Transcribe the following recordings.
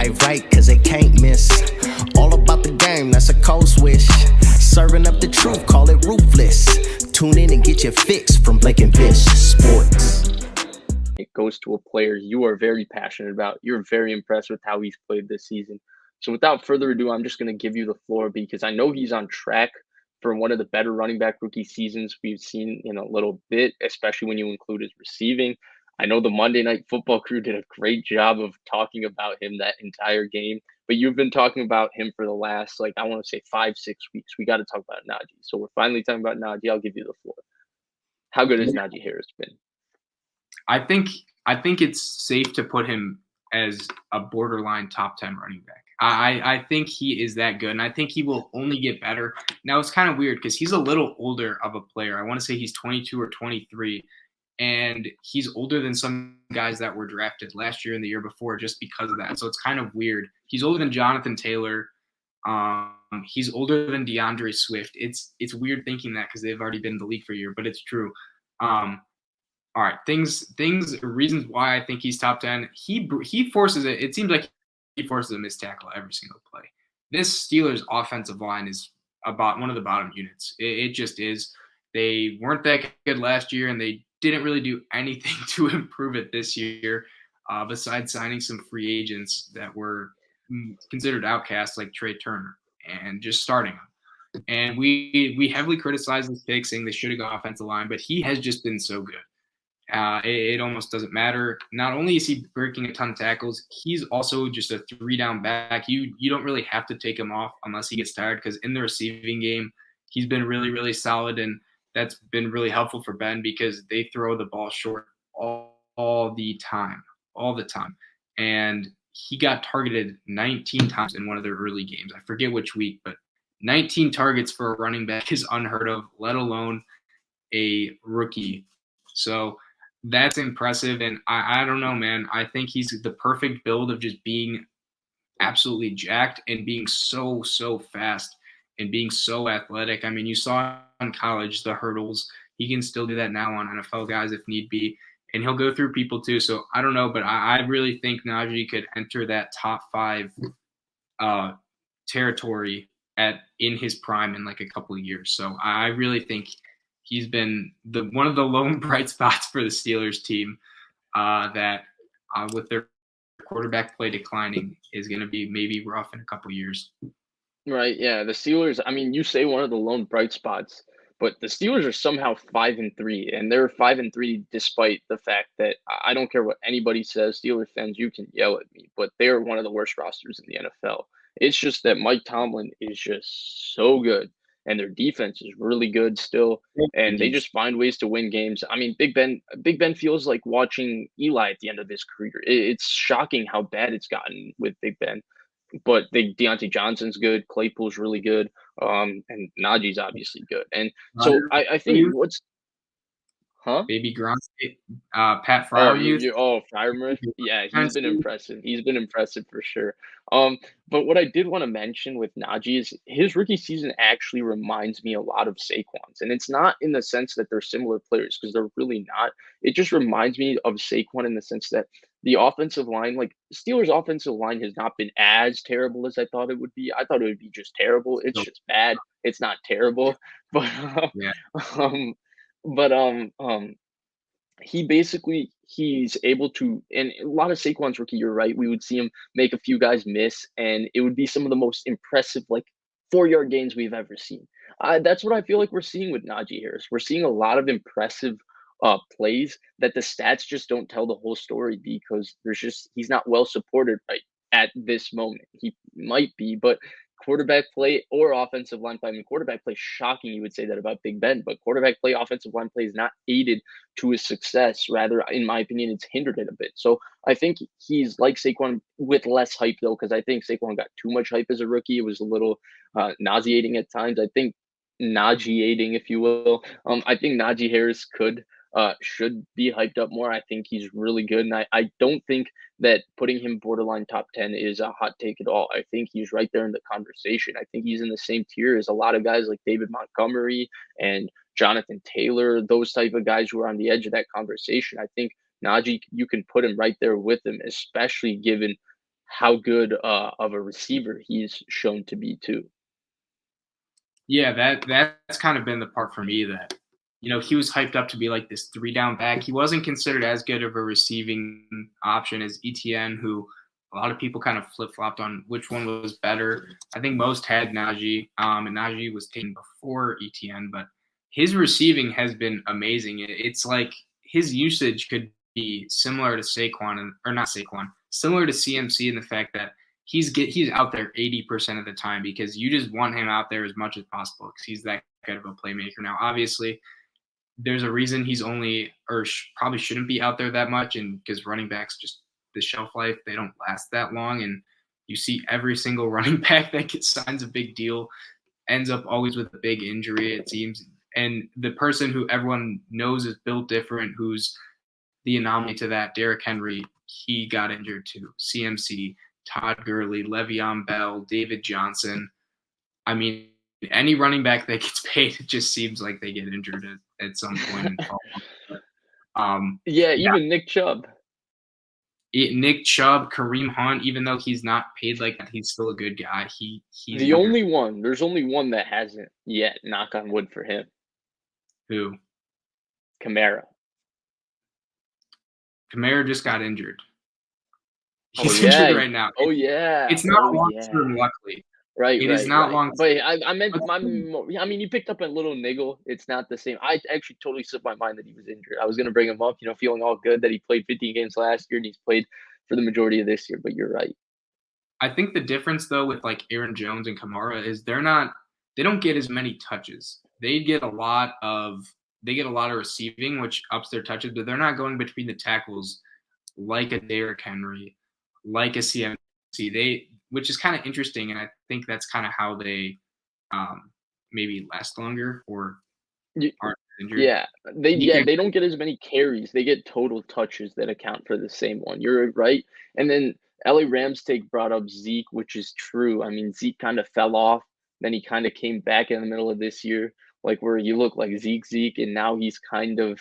dive right, cause it can't miss. All about the game, that's a cold switch. Serving up the truth, call it ruthless. Tune in and get your fix from Blake and Vish Sports. It goes to a player you are very passionate about. You're very impressed with how he's played this season. So without further ado, I'm just going to give you the floor because I know he's on track for one of the better running back rookie seasons we've seen in a little bit, especially when you include his receiving. I know the Monday Night Football crew did a great job of talking about him that entire game, but you've been talking about him for the last, I want to say 5-6 weeks. We got to talk about Najee. So we're finally talking about Najee. I'll give you the floor. How good has Najee Harris been? I think it's safe to put him as a borderline top 10 running back. I think he is that good, and I think he will only get better. Now, it's kind of weird because he's a little older of a player. I want to say he's 22 or 23, and he's older than some guys that were drafted last year and the year before just because of that. So it's kind of weird. He's older than Jonathan Taylor. He's older than DeAndre Swift. It's weird thinking that because they've already been in the league for a year, but it's true. All right, reasons why I think he's top 10. He forces it. It seems like he forces a missed tackle every single play. This Steelers offensive line is about one of the bottom units. It just is. They weren't that good last year, and they didn't really do anything to improve it this year, besides signing some free agents that were considered outcasts like Trey Turner and just starting them. And we heavily criticized this pick, saying they should have gone offensive line, but he has just been so good. It almost doesn't matter. Not only is he breaking a ton of tackles, he's also just a 3-down back. You don't really have to take him off unless he gets tired, because in the receiving game, he's been really, really solid, and that's been really helpful for Ben because they throw the ball short all the time. And he got targeted 19 times in one of their early games. I forget which week, but 19 targets for a running back is unheard of, let alone a rookie. So that's impressive, and I don't know, man. I think he's the perfect build of just being absolutely jacked and being so fast and being so athletic. I mean, you saw in college the hurdles. He can still do that now on NFL guys if need be, and he'll go through people too. So I don't know, but I really think Najee could enter that top 5 territory in his prime in like a couple of years. So I really think he's been one of the lone bright spots for the Steelers team that with their quarterback play declining is going to be maybe rough in a couple years. Right, yeah. The Steelers, I mean, you say one of the lone bright spots, but the Steelers are somehow 5-3, and they're 5-3 despite the fact that I don't care what anybody says. Steelers fans, you can yell at me, but they're one of the worst rosters in the NFL. It's just that Mike Tomlin is just so good, and their defense is really good still, and they just find ways to win games. I mean, Big Ben feels like watching Eli at the end of his career. It's shocking how bad it's gotten with Big Ben. But Deontay Johnson's good, Claypool's really good, and Najee's obviously good. And so I think Baby Gronk, Pat Freiermuth. Freiermuth. Yeah, he's been impressive. He's been impressive for sure. But what I did want to mention with Najee is his rookie season actually reminds me a lot of Saquon's, and it's not in the sense that they're similar players because they're really not. It just reminds me of Saquon in the sense that the offensive line, like Steelers' offensive line, has not been as terrible as I thought it would be. I thought it would be just terrible. It's just bad. It's not terrible, but he's able to, and a lot of Saquon's rookie, you're right, we would see him make a few guys miss, and it would be some of the most impressive 4-yard gains we've ever seen. That's what I feel like we're seeing with Najee Harris. We're seeing a lot of impressive plays that the stats just don't tell the whole story because he's not well supported right at this moment. He might be, but quarterback play or offensive line play. I mean, quarterback play, shocking you would say that about Big Ben, but quarterback play, offensive line play is not aided to his success. Rather, in my opinion, it's hindered it a bit. So I think he's like Saquon with less hype, though, because I think Saquon got too much hype as a rookie. It was a little nauseating at times. I think Najeeating, if you will. I think Najee Harris should be hyped up more. I think he's really good, and I don't think that putting him borderline top 10 is a hot take at all. I think he's right there in the conversation. I think he's in the same tier as a lot of guys like David Montgomery and Jonathan Taylor, those type of guys who are on the edge of that conversation. I think Najee, you can put him right there with him, especially given how good of a receiver he's shown to be too. Yeah, that's kind of been the part for me that, he was hyped up to be like this 3-down back. He wasn't considered as good of a receiving option as ETN, who a lot of people kind of flip-flopped on which one was better. I think most had Najee, and Najee was taken before ETN, but his receiving has been amazing. It's like his usage could be similar to Saquon, or not Saquon, similar to CMC in the fact that he's out there 80% of the time because you just want him out there as much as possible because he's that good of a playmaker. Now, obviously, there's a reason he's only probably shouldn't be out there that much, and because running backs just the shelf life, they don't last that long, and you see every single running back that signs a big deal ends up always with a big injury, it seems. And the person who everyone knows is built different, who's the anomaly to that, Derrick Henry, he got injured too. CMC, Todd Gurley, Le'Veon Bell, David Johnson. I mean, any running back that gets paid, it just seems like they get injured at some point. Even Nick Chubb. Nick Chubb, Kareem Hunt, even though he's not paid like that, he's still a good guy. There's only one that hasn't yet, knock on wood for him. Who? Kamara. Kamara just got injured. He's injured right now. Oh, yeah. It's not long-term, luckily. Right, It is not long. But I meant, he picked up a little niggle. It's not the same. I actually totally slipped my mind that he was injured. I was going to bring him up, feeling all good that he played 15 games last year and he's played for the majority of this year, but you're right. I think the difference, though, with like Aaron Jones and Kamara is they don't get as many touches. They get a lot of receiving, which ups their touches, but they're not going between the tackles like a Derrick Henry, like a CMC. Which is kind of interesting, and I think that's kind of how they maybe last longer or aren't injured. Yeah, they don't get as many carries. They get total touches that account for the same one. You're right. And then Ellie Ramstek brought up Zeke, which is true. I mean, Zeke kind of fell off. Then he kind of came back in the middle of this year, like where you look like Zeke, and now he's kind of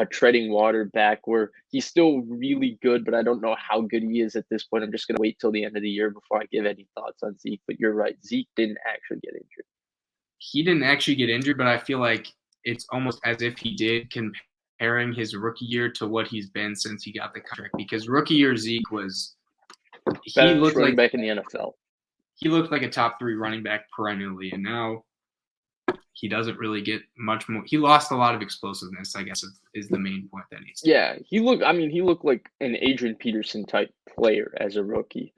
treading water back where he's still really good, but I don't know how good he is at this point. I'm just going to wait till the end of the year before I give any thoughts on Zeke. But you're right. Zeke didn't actually get injured. He didn't actually get injured, but I feel like it's almost as if he did, comparing his rookie year to what he's been since he got the contract. Because rookie year Zeke was – he looked running back in the NFL. He looked like a top 3 running back perennially, and now he doesn't really get much more. He lost a lot of explosiveness, I guess, is the main point that he's. Yeah, he looked like an Adrian Peterson type player as a rookie.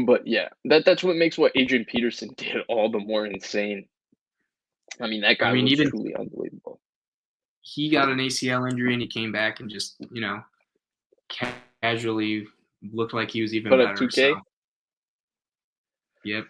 But yeah, that's what makes what Adrian Peterson did all the more insane. I mean, that guy was truly unbelievable. He got an ACL injury and he came back and just, casually looked like he was even better. 2K? So. Yep.